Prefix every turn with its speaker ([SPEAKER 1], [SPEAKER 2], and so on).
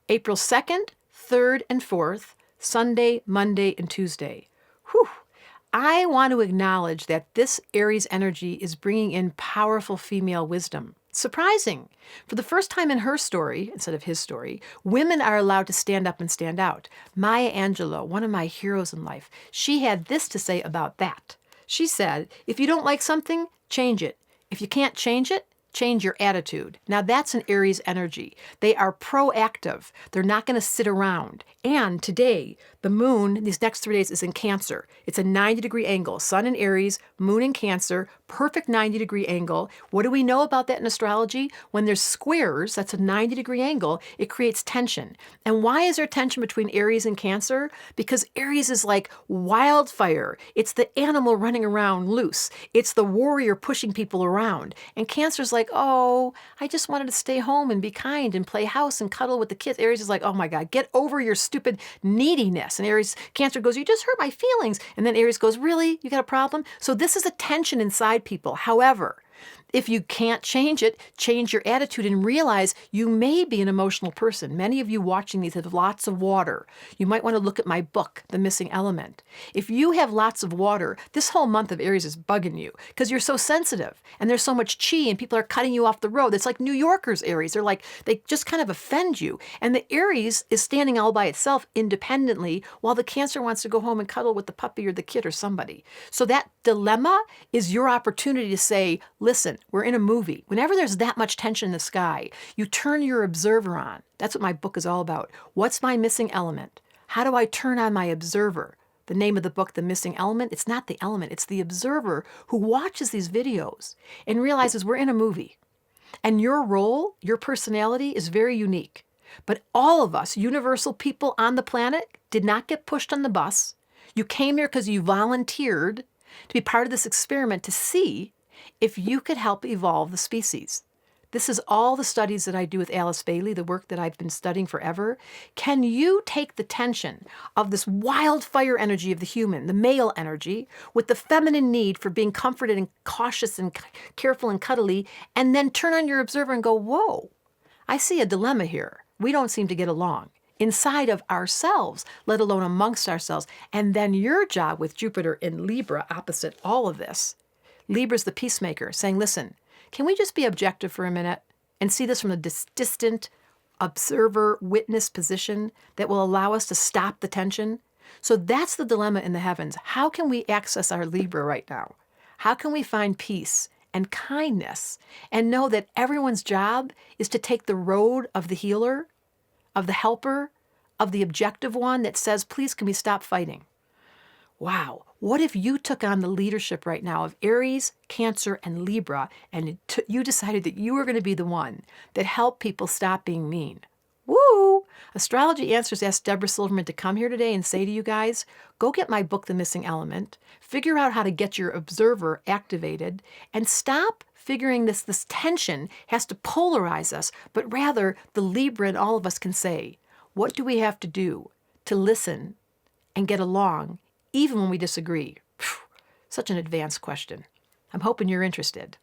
[SPEAKER 1] April 2nd, 3rd, and 4th, Sunday, Monday, and Tuesday. Whew. I want to acknowledge that this Aries energy is bringing in powerful female wisdom. Surprising. For the first time in her story, instead of his story, women are allowed to stand up and stand out. Maya Angelou, one of my heroes in life, she had this to say about that. She said, if you don't like something, change it. If you can't change it, change your attitude. Now that's an Aries energy. They are proactive. They're not going to sit around. And today, the moon, these next 3 days, is in Cancer. It's a 90-degree angle. Sun in Aries, moon in Cancer, perfect 90-degree angle. What do we know about that in astrology? When there's squares, that's a 90-degree angle, it creates tension. And why is there tension between Aries and Cancer? Because Aries is like wildfire. It's the animal running around loose. It's the warrior pushing people around. And Cancer's like, oh, I just wanted to stay home and be kind and play house and cuddle with the kids. Aries is like, oh my God, get over your stupid neediness. And Cancer goes, you just hurt my feelings. And then Aries goes, really? You got a problem? So this is a tension inside people. However, if you can't change it, change your attitude and realize you may be an emotional person. Many of you watching these have lots of water. You might want to look at my book, The Missing Element. If you have lots of water, this whole month of Aries is bugging you because you're so sensitive and there's so much chi and people are cutting you off the road. It's like New Yorkers, Aries. They're like, they just kind of offend you. And the Aries is standing all by itself independently while the Cancer wants to go home and cuddle with the puppy or the kid or somebody. So that dilemma is your opportunity to say, listen, we're in a movie. Whenever there's that much tension in the sky, you turn your observer on. That's what my book is all about. What's my missing element? How do I turn on my observer? The name of the book, The Missing Element, it's not the element. It's the observer who watches these videos and realizes we're in a movie. And your role, your personality is very unique. But all of us, universal people on the planet, did not get pushed on the bus. You came here because you volunteered to be part of this experiment to see if you could help evolve the species. This is all the studies that I do with Alice Bailey, the work that I've been studying forever. Can you take the tension of this wildfire energy of the human, the male energy, with the feminine need for being comforted and cautious and careful and cuddly, and then turn on your observer and go, whoa, I see a dilemma here. We don't seem to get along inside of ourselves, let alone amongst ourselves. And then your job with Jupiter in Libra, opposite all of this, Libra's the peacemaker, saying, listen, can we just be objective for a minute and see this from a distant observer, witness position that will allow us to stop the tension? So that's the dilemma in the heavens. How can we access our Libra right now? How can we find peace and kindness and know that everyone's job is to take the road of the healer, of the helper, of the objective one that says, please, can we stop fighting? Wow, what if you took on the leadership right now of Aries, Cancer, and Libra, and you decided that you were going to be the one that helped people stop being mean? Woo! Astrology Answers asked Deborah Silverman to come here today and say to you guys, go get my book, The Missing Element, figure out how to get your observer activated, and stop figuring this tension has to polarize us, but rather the Libra and all of us can say, what do we have to do to listen and get along even when we disagree? Phew, such an advanced question. I'm hoping you're interested.